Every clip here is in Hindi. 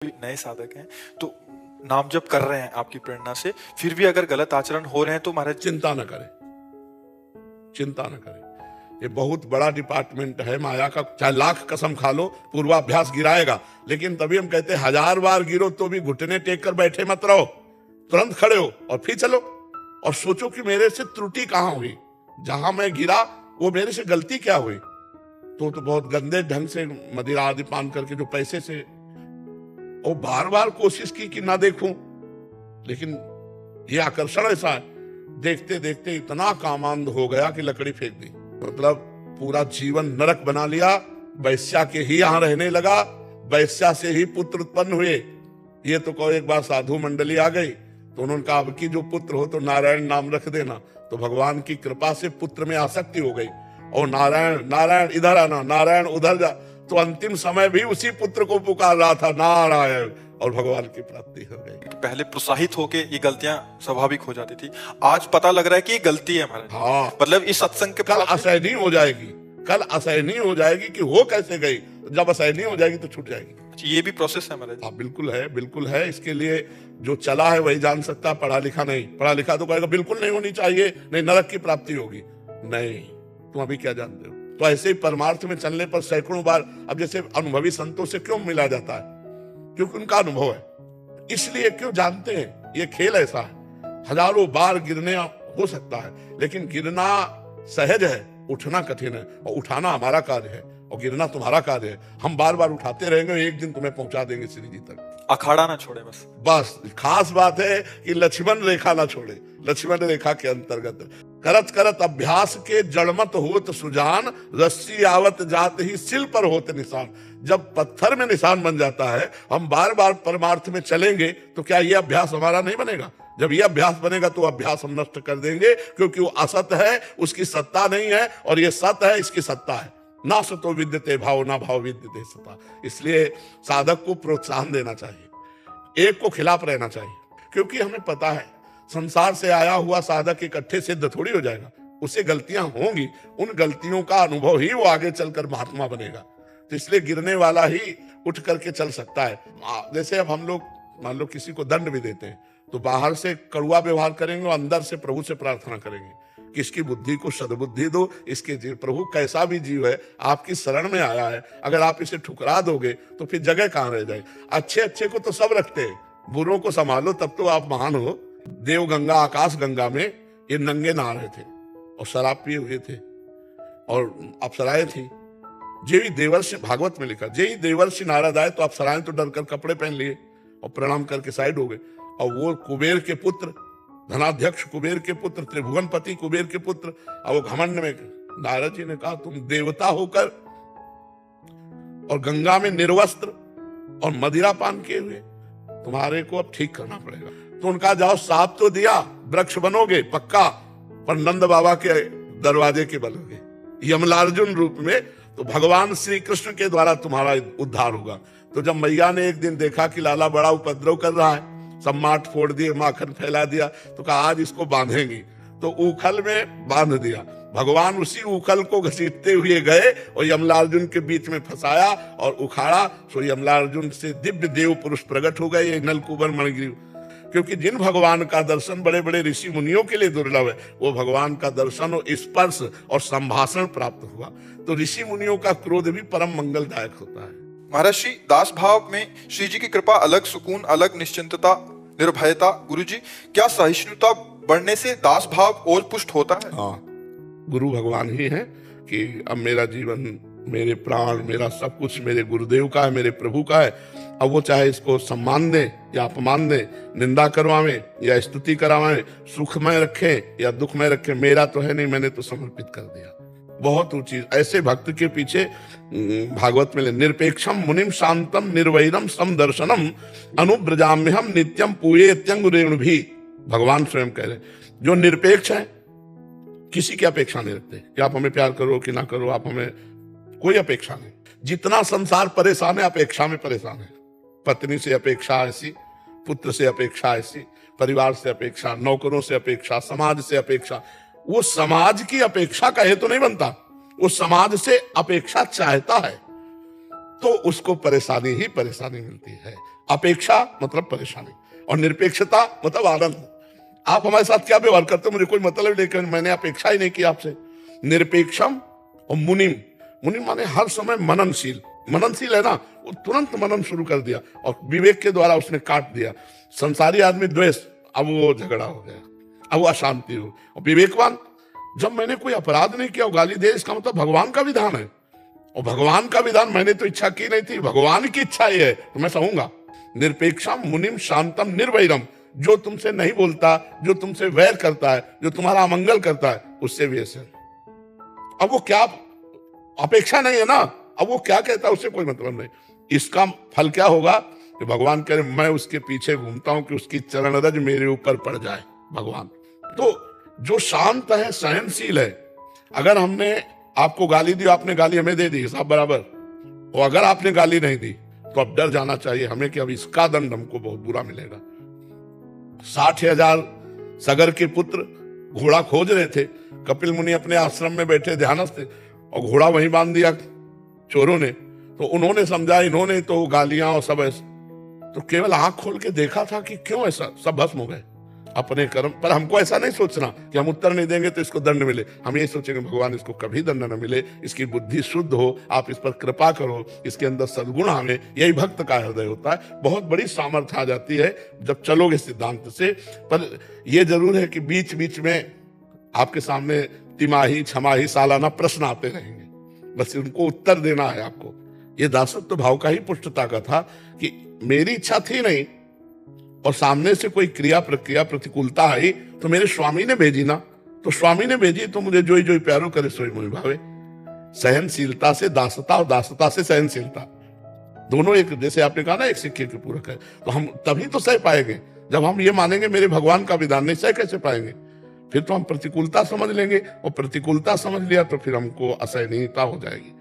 नए साधक हैं तो नाम जप कर रहे हैं आपकी प्रेरणा से, फिर भी अगर गलत आचरण हो रहे हैं तो महाराज चिंता न करें, चिंता न करें। ये बहुत बड़ा डिपार्टमेंट है माया का। चाहे लाख कसम खा लो, पूर्वाभ्यास गिराएगा, लेकिन तभी हम कहते हैं 1000 बार गिरो तो भी घुटने टेक कर बैठे मत रहो, तुरंत खड़े हो और फिर चलो और सोचो कि मेरे से त्रुटि कहां हुई, जहां मैं गिरा वो मेरे से गलती क्या हुई। तो बहुत गंदे ढंग से मदिरा आदि पान करके जो पैसे से, और बार बार कोशिश की कि ना देखूं, लेकिन ये आकर्षण ऐसा है, देखते देखते इतना कामांध हो गया कि लकड़ी फेंक दी। मतलब पूरा जीवन नरक बना लिया। वैश्या के ही यहां रहने लगा, वैश्या से ही पुत्र उत्पन्न हुए। ये तो कहो, एक बार साधु मंडली आ गई तो उन्होंने कहा अब की जो पुत्र हो तो नारायण नाम रख देना। तो भगवान की कृपा से पुत्र में आसक्ति हो गई और नारायण नारायण इधर आना, नारायण उधर जा। तो अंतिम समय भी उसी पुत्र को पुकार रहा था नारायण, और भगवान की प्राप्ति हो गई। पहले प्रोत्साहित होके ये गलतियां स्वाभाविक हो जाती थी, आज पता लग रहा है कि ये गलती है महाराज। हाँ, मतलब इस सत्संग के कल असहनीय हो जाएगी, कल असहनीय हो जाएगी कि हो कैसे गई। जब असहनीय हो जाएगी तो छूट जाएगी। ये भी प्रोसेस है महाराज। हाँ बिल्कुल है, बिल्कुल है। इसके लिए जो चला है वही जान सकता, पढ़ा लिखा नहीं। पढ़ा लिखा तो कहेगा बिल्कुल नहीं होनी चाहिए, नहीं नरक की प्राप्ति होगी। नहीं, तुम अभी क्या जानते हो। तो ऐसे ही परमार्थ में चलने पर सैकड़ों बार, अब जैसे अनुभवी संतों से क्यों मिला जाता है, क्योंकि उनका अनुभव है, इसलिए क्यों जानते हैं। ये खेल ऐसा है, हजारों बार गिरने हो सकता है, लेकिन गिरना सहज है, उठना कठिन है। और उठाना हमारा कार्य है और गिरना तुम्हारा कार्य है। हम बार बार उठाते रहेंगे, एक दिन तुम्हें पहुंचा देंगे श्री जी तक। अखाड़ा ना छोड़े बस। बस खास बात है कि लक्ष्मण रेखा ना छोड़े, लक्ष्मण रेखा के अंतर्गत। करत करत अभ्यास के जड़मत होत सुजान, रस्सी आवत जात ही सिल पर होत निशान। जब पत्थर में निशान बन जाता है, हम बार बार परमार्थ में चलेंगे तो क्या ये अभ्यास हमारा नहीं बनेगा। जब ये अभ्यास बनेगा तो अभ्यास हम नष्ट कर देंगे, क्योंकि वो असत है, उसकी सत्ता नहीं है, और ये सत है, इसकी सत्ता है। ना सतो विद्यते भाव, ना भाव विद्यते सता। इसलिए साधक को प्रोत्साहन देना चाहिए, एक को खिलाफ रहना चाहिए, क्योंकि हमें पता है संसार से आया हुआ साधक इकट्ठे सिद्ध थोड़ी हो जाएगा। उससे गलतियां होंगी, उन गलतियों का अनुभव ही वो आगे चलकर महात्मा बनेगा। तो इसलिए गिरने वाला ही उठ करके चल सकता है। जैसे अब हम लोग मान लो किसी को दंड भी देते हैं, तो बाहर से कड़वा व्यवहार करेंगे और अंदर से प्रभु से प्रार्थना करेंगे कि इसकी बुद्धि को सद्बुद्धि दो। इसके जीव, प्रभु कैसा भी जीव है आपकी शरण में आया है, अगर आप इसे ठुकरा दोगे तो फिर जगह कहां रह जाए। अच्छे अच्छे को तो सब रखते हैं, बुरों को संभालो तब तो आप महान हो। देव गंगा आकाश गंगा में ये नंगे नहा रहे थे और शराब पिए हुए थे और अप्सराएं थी। जेही देवर्षि, भागवत में लिखा, जेही देवर्षि नारद आए तो अप्सराएं तो डर कर कपड़े पहन लिए और प्रणाम करके साइड हो गए। और वो कुबेर के पुत्र, धनाध्यक्ष कुबेर के पुत्र, त्रिभुवनपति कुबेर के पुत्र, और वो घमंड में, नारद जी ने कहा तुम देवता होकर और गंगा में निर्वस्त्र और मदिरा पान किए हुए, तुम्हारे को अब ठीक करना पड़ेगा। तो उनका जाओ साथ तो दिया, वृक्ष बनोगे पक्का, पर नंद बाबा के दरवाजे के बनोगे यमलार्जुन रूप में, तो भगवान श्री कृष्ण के द्वारा तुम्हारा उद्धार होगा। तो जब मैया ने एक दिन देखा कि लाला बड़ा उपद्रव कर रहा है, सब माट फोड़ दिए, माखन फैला दिया, तो कहा आज इसको बांधेंगी। तो ऊखल में बांध दिया। भगवान उसी ऊखल को घसीटते हुए गए और यमलार्जुन के बीच में फंसाया और उखाड़ा। सो यमलार्जुन से दिव्य देव पुरुष प्रकट हो गए, नलकुबर मणिग्रीव। क्योंकि जिन भगवान का दर्शन बड़े बड़े ऋषि मुनियों के लिए दुर्लभ है, वो भगवान का दर्शन और स्पर्श और संभाषण प्राप्त हुआ। तो ऋषि मुनियों का क्रोध भी परम मंगलदायक होता है। महाराज श्री दास भाव में श्री जी की कृपा, अलग सुकून, अलग निश्चिंतता, निर्भयता। गुरु जी, क्या सहिष्णुता बढ़ने से दास भाव और पुष्ट होता है? हाँ, गुरु भगवान ही है कि अब मेरा जीवन, मेरे प्राण, मेरा सब कुछ मेरे गुरुदेव का है, मेरे प्रभु का है। अब वो चाहे इसको सम्मान दे या अपमान दे, निंदा करवावे या स्तुति करावे, सुखमय रखे या दुखमय रखे, मेरा तो है नहीं, मैंने तो समर्पित कर दिया। बहुत ऊंची ऐसे भक्त के पीछे भागवत में निरपेक्षम मुनिम शांतम निर्वैरम समदर्शनम अनुब्रजाम्यहम नित्यम पूयेत्यंग रेणु भी। भगवान स्वयं कह रहे, जो निरपेक्ष है, किसी की अपेक्षा नहीं रखते कि आप हमें प्यार करो कि ना करो, आप हमें कोई अपेक्षा नहीं। जितना संसार परेशान है, अपेक्षा में परेशान है। पत्नी से अपेक्षा ऐसी, पुत्र से अपेक्षा ऐसी, परिवार से अपेक्षा, नौकरों से अपेक्षा, समाज से अपेक्षा। वो समाज की अपेक्षा का हेतु नहीं बनता, वो समाज से अपेक्षा चाहता है, तो उसको परेशानी ही परेशानी मिलती है। अपेक्षा मतलब परेशानी, और निरपेक्षता मतलब आनंद। आप हमारे साथ क्या व्यवहार करते हो मुझे कोई मतलब नहीं, लेकिन मैंने अपेक्षा ही नहीं की आपसे। निरपेक्षम और मुनिम, मुनिम माने हर समय मननशील। मननशील है ना, वो तुरंत मनन शुरू कर दिया और विवेक के द्वारा उसने काट दिया। संसारी आदमी द्वेष, अब वो झगड़ा हो गया, अब वो अशांति हो। और विवेकवान, जब मैंने कोई अपराध नहीं किया गाली दे, इसका मतलब भगवान का विधान है, और भगवान का विधान मैंने तो इच्छा की नहीं थी, भगवान की इच्छा ये है तो मैं सहूंगा। निरपेक्षम मुनिम शांतम निर्वैरम, जो तुमसे नहीं बोलता, जो तुमसे वैर करता है, जो तुम्हारा अमंगल करता है, उससे भी ऐसे। अब वो क्या अपेक्षा नहीं है ना, अब वो क्या कहता है उससे कोई मतलब नहीं। इसका फल क्या होगा कि भगवान कह रहे मैं उसके पीछे घूमता हूं कि उसकी चरण रज मेरे ऊपर पड़ जाए। भगवान तो जो शांत है, सहनशील है। अगर हमने आपको गाली दी, आपने गाली हमें दे दी, सब बराबर। और अगर आपने गाली नहीं दी तो अब डर जाना चाहिए हमें कि अब इसका दंड हमको बहुत बुरा मिलेगा। 60,000 सगर के पुत्र घोड़ा खोज रहे थे, कपिल मुनि अपने आश्रम में बैठे ध्यानस्थ थे, और घोड़ा वहीं बांध दिया चोरों ने। तो उन्होंने समझा, इन्होंने तो गालियां और सब ऐसे, तो केवल आंख खोल के देखा था कि क्यों ऐसा, सब भस्म हो गए अपने कर्म पर। हमको ऐसा नहीं सोचना कि हम उत्तर नहीं देंगे तो इसको दंड मिले, हम यही सोचेंगे भगवान इसको कभी दंड न मिले, इसकी बुद्धि शुद्ध हो, आप इस पर कृपा करो, इसके अंदर सद्गुण आवे। यही भक्त का हृदय होता है। बहुत बड़ी सामर्थ्य आ जाती है जब चलोगे सिद्धांत से। पर यह जरूर है कि बीच बीच में आपके सामने तिमाही, छमाही, सालाना प्रश्न आते रहेंगे, बस उनको उत्तर देना है आपको। ये दासत्व भाव का ही पुष्टता का था कि मेरी इच्छा थी नहीं, और सामने से कोई क्रिया प्रक्रिया प्रतिकूलता आई तो मेरे स्वामी ने भेजी ना, तो स्वामी ने भेजी तो मुझे जोई जोई प्यारो करे सोई मोहि भावे। सहनशीलता से दासता और दासता से सहनशीलता, दोनों एक, जैसे आपने कहा ना एक सिक्के के पूरक है। तो हम तभी तो सह पाएंगे जब हम ये मानेंगे मेरे भगवान का विधान, नहीं सह कैसे पाएंगे? फिर तो हम प्रतिकूलता समझ लेंगे, और प्रतिकूलता समझ लिया तो फिर हमको असहनीयता हो जाएगी,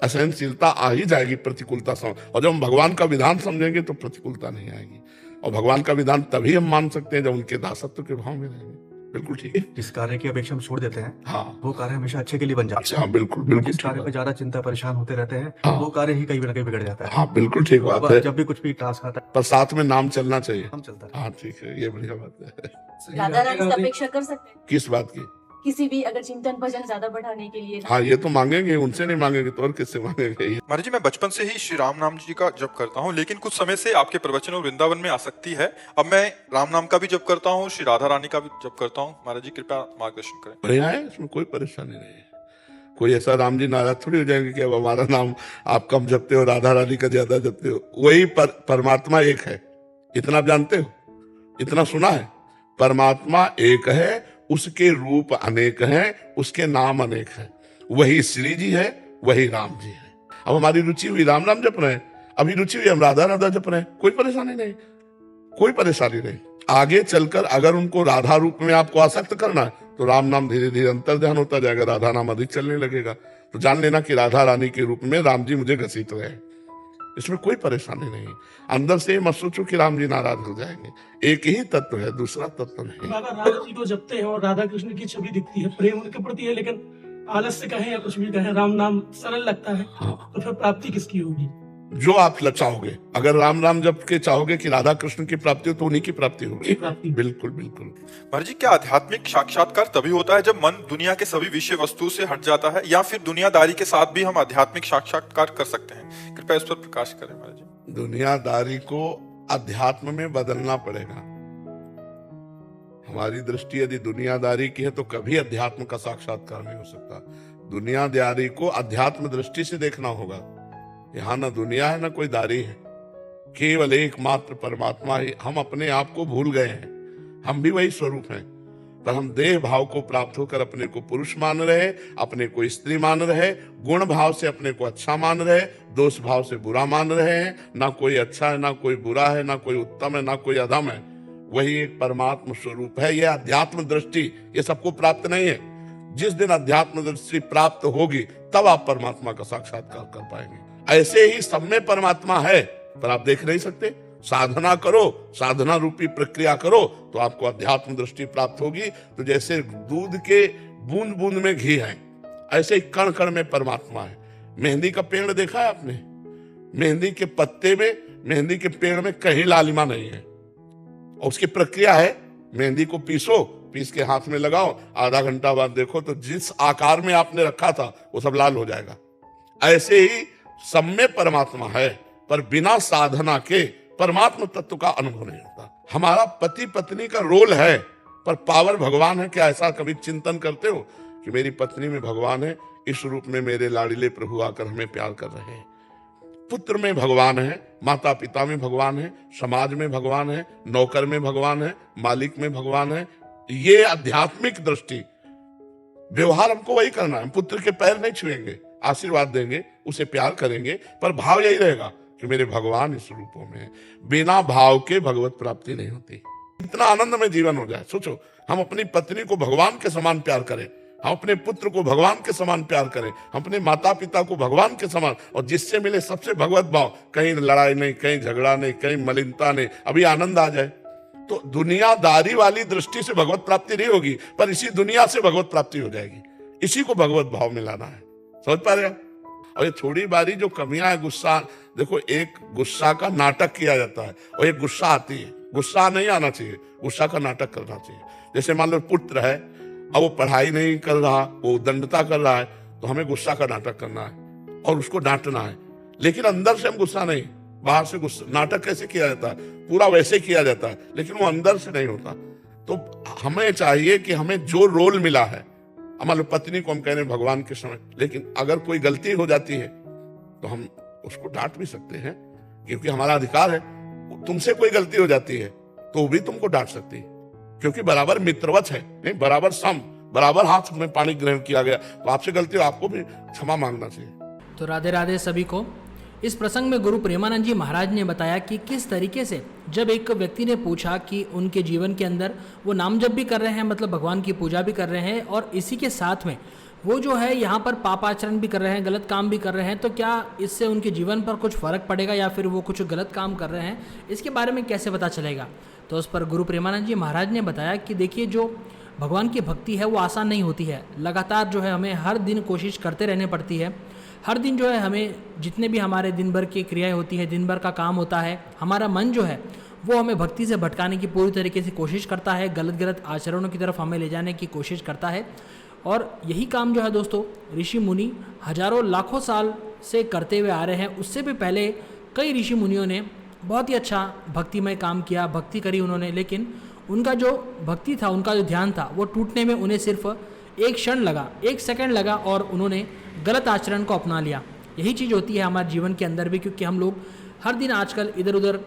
असहनशीलता आ ही जाएगी प्रतिकूलता समझ। और जब हम भगवान का विधान समझेंगे तो प्रतिकूलता नहीं आएगी। और भगवान का विधान तभी हम मान सकते हैं जब उनके दासत्व के भाव में रहेंगे। बिल्कुल ठीक है। जिस कार्य की अपेक्षा हम छोड़ देते हैं, हाँ, वो कार्य हमेशा अच्छे के लिए बन जाता है। हाँ बिल्कुल बिल्कुल जिस ठीक कार्य बात। पे ज्यादा चिंता परेशान होते रहते हैं, हाँ। वो कार्य ही कहीं ना कहीं बिगड़ जाता है। हाँ बिल्कुल ठीक बात है। जब भी कुछ भी टास्क आता है, पर साथ में नाम चलना चाहिए। हम चलता है। हाँ ठीक है, ये बढ़िया बात है। राधा रानी से अपेक्षा कर सकते हैं किस बात की? किसी भी अगर चिंतन भजन ज्यादा बढ़ाने के लिए। हाँ ये तो मांगेंगे, उनसे नहीं मांगेंगे तो और किससे मांगेंगे? महाराज जी, मैं बचपन से ही श्री राम नाम जी का जप करता हूँ, लेकिन कुछ समय से आपके प्रवचन और वृंदावन में आसक्ति है। अब मैं राम नाम का भी जप करता हूँ, श्री राधा रानी का भी जप करता हूँ। महाराज जी कृपया मार्गदर्शन करें। बढ़िया है, इसमें कोई परेशानी नहीं है। कोई ऐसा राम जी नाराज थोड़ी हो जाएंगे कि अब हमारा नाम आप कम जपते हो, राधा रानी का ज्यादा जपते हो। वही परमात्मा एक है, इतना आप जानते हो, इतना सुना है। परमात्मा एक है, उसके रूप अनेक हैं, उसके नाम अनेक हैं। वही श्री जी है, वही राम जी है। अब हमारी रुचि हुई राम नाम जप रहे हैं, अभी रुचि हुई हम राधा राधा जप रहे हैं, कोई परेशानी नहीं, कोई परेशानी नहीं। आगे चलकर अगर उनको राधा रूप में आपको आसक्त करना है तो राम नाम धीरे धीरे अंतर ध्यान होता जाएगा, राधा नाम अधिक चलने लगेगा। तो जान लेना कि राधा रानी के रूप में राम जी मुझे घसीट रहे हैं, इसमें कोई परेशानी नहीं। अंदर से मत सोचो कि राम जी नाराज हो जाएंगे, एक ही तत्व है, दूसरा तत्व नहीं। बाबा राधा जी को जपते हैं और राधा कृष्ण की छवि दिखती है, प्रेम उनके प्रति है, लेकिन आलस्य कहें या कुछ भी कहें, राम नाम सरल लगता है। हाँ। तो फिर प्राप्ति किसकी होगी? जो आप चाहोगे, अगर राम नाम जप के चाहोगे कि राधा कृष्ण की प्राप्ति हो तो उन्हीं की प्राप्ति होगी। प्राप्ति। बिल्कुल बिल्कुल। महाराज जी, क्या आध्यात्मिक साक्षात्कार तभी होता है जब मन दुनिया के सभी विषय वस्तु से हट जाता है, या फिर दुनियादारी के साथ भी हम आध्यात्मिक साक्षात्कार कर सकते हैं? कृपया इस पर प्रकाश करें महाराज जी। दुनियादारी को अध्यात्म में बदलना पड़ेगा। हमारी दृष्टि यदि दुनियादारी की है तो कभी अध्यात्म का साक्षात्कार नहीं हो सकता। दुनियादारी को अध्यात्म दृष्टि से देखना होगा। यहाँ ना दुनिया है ना कोई दारी है, केवल एकमात्र परमात्मा ही। हम अपने आप को भूल गए हैं, हम भी वही स्वरूप हैं, पर हम देह भाव को प्राप्त होकर अपने को पुरुष मान रहे, अपने को स्त्री मान रहे, गुण भाव से अपने को अच्छा मान रहे, दोष भाव से बुरा मान रहे हैं। ना कोई अच्छा है, ना कोई बुरा है, ना कोई उत्तम है, ना कोई अधम है। वही एक परमात्म स्वरूप है। यह अध्यात्म दृष्टि ये सबको प्राप्त नहीं है। जिस दिन अध्यात्म दृष्टि प्राप्त होगी तब आप परमात्मा का साक्षात्कार कर पाएंगे। ऐसे ही सब में परमात्मा है, पर आप देख नहीं सकते। साधना करो, साधना रूपी प्रक्रिया करो तो आपको अध्यात्म दृष्टि प्राप्त होगी। तो जैसे दूध के बूंद बूंद में घी है, ऐसे ही कण कण में परमात्मा है। मेहंदी का पेड़ देखा है आपने? मेहंदी के पत्ते में मेहंदी के पेड़ में कहीं लालिमा नहीं है। और उसकी प्रक्रिया है, मेहंदी को पीसो, पीस के हाथ में लगाओ, आधा घंटा बाद देखो तो जिस आकार में आपने रखा था वो सब लाल हो जाएगा। ऐसे ही सब में परमात्मा है, पर बिना साधना के परमात्मा तत्व का अनुभव नहीं होता। हमारा पति पत्नी का रोल है, पर पावर भगवान है। क्या ऐसा कभी चिंतन करते हो कि मेरी पत्नी में भगवान है, इस रूप में मेरे लाडले प्रभु आकर हमें प्यार कर रहे हैं। पुत्र में भगवान है, माता पिता में भगवान है, समाज में भगवान है, नौकर में भगवान है, मालिक में भगवान है। ये आध्यात्मिक दृष्टि। व्यवहार हमको वही करना है। हम पुत्र के पैर नहीं छुएंगे, आशीर्वाद देंगे, उसे प्यार करेंगे, पर भाव यही रहेगा कि मेरे भगवान इस रूपों में है। बिना भाव के भगवत प्राप्ति नहीं होती। इतना आनंदमय जीवन हो जाए। सोचो, हम अपनी पत्नी को भगवान के समान प्यार करें, हम अपने पुत्र को भगवान के समान प्यार करें, हम अपने माता पिता को भगवान के समान, और जिससे मिले सबसे भगवत भाव, कहीं लड़ाई नहीं, कहीं झगड़ा नहीं, कहीं मलिनता नहीं, अभी आनंद आ जाए। तो दुनियादारी वाली दृष्टि से भगवत प्राप्ति नहीं होगी, पर इसी दुनिया से भगवत प्राप्ति हो जाएगी। इसी को भगवत भाव में लाना है। समझ पा रहे हो? और ये थोड़ी बारी जो कमियां है, गुस्सा, देखो एक गुस्सा का नाटक किया जाता है और एक गुस्सा आती है। गुस्सा नहीं आना चाहिए, गुस्सा का नाटक करना चाहिए। जैसे मान लो पुत्र है, अब वो पढ़ाई नहीं कर रहा, वो दंडता कर रहा है, तो हमें गुस्सा का नाटक करना है और उसको डांटना है। लेकिन अंदर से हम गुस्सा नहीं, बाहर से गुस्सा। नाटक कैसे किया जाता है? पूरा वैसे किया जाता है, लेकिन वो अंदर से नहीं होता। तो हमें चाहिए कि हमें जो रोल मिला है, हमारे पत्नी को हम कह रहे हैं भगवान के समय, लेकिन अगर कोई गलती हो जाती है तो हम उसको डांट भी सकते हैं, क्योंकि हमारा अधिकार है। तुमसे कोई गलती हो जाती है तो भी तुमको डांट सकती है, क्योंकि बराबर मित्रवत है, नहीं बराबर सम, बराबर हाथ में पानी ग्रहण किया गया। तो आपसे गलती हो, आपको भी क्षमा मांगना चाहिए। तो राधे राधे सभी को। इस प्रसंग में गुरु प्रेमानंद जी महाराज ने बताया कि किस तरीके से जब एक व्यक्ति ने पूछा कि उनके जीवन के अंदर वो नाम जप भी कर रहे हैं, मतलब भगवान की पूजा भी कर रहे हैं, और इसी के साथ में वो जो है यहाँ पर पापाचरण भी कर रहे हैं, गलत काम भी कर रहे हैं, तो क्या इससे उनके जीवन पर कुछ फ़र्क पड़ेगा या फिर वो कुछ गलत काम कर रहे हैं, इसके बारे में कैसे पता चलेगा? तो उस पर गुरु प्रेमानंद जी महाराज ने बताया कि देखिए, जो भगवान की भक्ति है वो आसान नहीं होती है। लगातार जो है हमें हर दिन कोशिश करते रहने पड़ती है। हर दिन जो है हमें जितने भी हमारे दिन भर की क्रियाएं होती है, दिन भर का काम होता है, हमारा मन जो है वो हमें भक्ति से भटकाने की पूरी तरीके से कोशिश करता है, गलत गलत आचरणों की तरफ हमें ले जाने की कोशिश करता है। और यही काम जो है दोस्तों ऋषि मुनि हजारों लाखों साल से करते हुए आ रहे हैं। उससे भी पहले कई ऋषि मुनियों ने बहुत ही अच्छा भक्तिमय काम किया, भक्ति करी उन्होंने, लेकिन उनका जो भक्ति था, उनका जो ध्यान था, वो टूटने में उन्हें सिर्फ एक क्षण लगा, एक सेकंड लगा, और उन्होंने गलत आचरण को अपना लिया। यही चीज़ होती है हमारे जीवन के अंदर भी, क्योंकि हम लोग हर दिन आजकल इधर उधर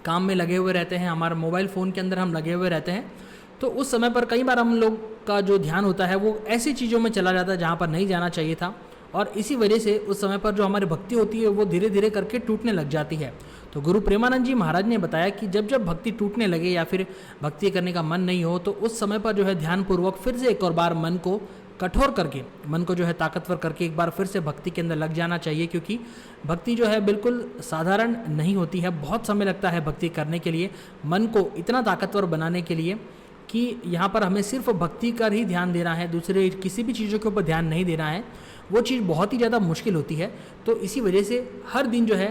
काम में लगे हुए रहते हैं, हमारे मोबाइल फ़ोन के अंदर हम लगे हुए रहते हैं। तो उस समय पर कई बार हम लोग का जो ध्यान होता है वो ऐसी चीज़ों में चला जाता है जहाँ पर नहीं जाना चाहिए था, और इसी वजह से उस समय पर जो हमारी भक्ति होती है वो धीरे धीरे करके टूटने लग जाती है। तो गुरु प्रेमानंद जी महाराज ने बताया कि जब जब भक्ति टूटने लगे या फिर भक्ति करने का मन नहीं हो, तो उस समय पर जो है ध्यानपूर्वक फिर से एक और बार मन को कठोर करके, मन को जो है ताकतवर करके एक बार फिर से भक्ति के अंदर लग जाना चाहिए, क्योंकि भक्ति जो है बिल्कुल साधारण नहीं होती है। बहुत समय लगता है भक्ति करने के लिए, मन को इतना ताकतवर बनाने के लिए कि यहाँ पर हमें सिर्फ भक्ति का ही ध्यान देना है, दूसरे किसी भी चीज़ों के ऊपर ध्यान नहीं देना है। वो चीज़ बहुत ही ज़्यादा मुश्किल होती है। तो इसी वजह से हर दिन जो है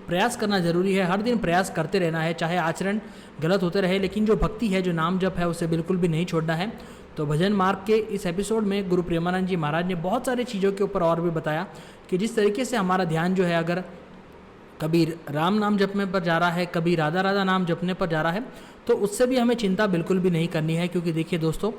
प्रयास करना ज़रूरी है, हर दिन प्रयास करते रहना है, चाहे आचरण गलत होते रहे, लेकिन जो भक्ति है, जो नाम जप है, उसे बिल्कुल भी नहीं छोड़ना है। तो भजन मार्ग के इस एपिसोड में गुरु प्रेमानंद जी महाराज ने बहुत सारी चीज़ों के ऊपर और भी बताया कि जिस तरीके से हमारा ध्यान जो है अगर कभी राम नाम जपने पर जा रहा है, कभी राधा राधा नाम जपने पर जा रहा है, तो उससे भी हमें चिंता बिल्कुल भी नहीं करनी है, क्योंकि देखिए दोस्तों,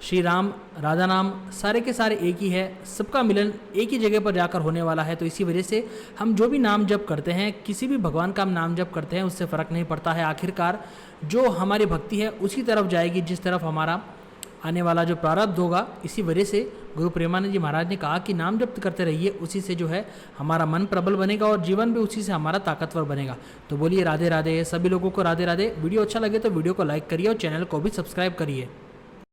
श्री राम राधा नाम सारे के सारे एक ही है, सबका मिलन एक ही जगह पर जाकर होने वाला है। तो इसी वजह से हम जो भी नाम जप करते हैं, किसी भी भगवान का हम नाम जप करते हैं, उससे फ़र्क नहीं पड़ता है। आखिरकार जो हमारी भक्ति है उसी तरफ जाएगी जिस तरफ हमारा आने वाला जो प्रारब्ध होगा। इसी वजह से गुरु प्रेमानंद जी महाराज ने कहा कि नाम जप करते रहिए, उसी से जो है हमारा मन प्रबल बनेगा और जीवन भी उसी से हमारा ताकतवर बनेगा। तो बोलिए राधे राधे, सभी लोगों को राधे राधे। वीडियो अच्छा लगे तो वीडियो को लाइक करिए और चैनल को भी सब्सक्राइब करिए।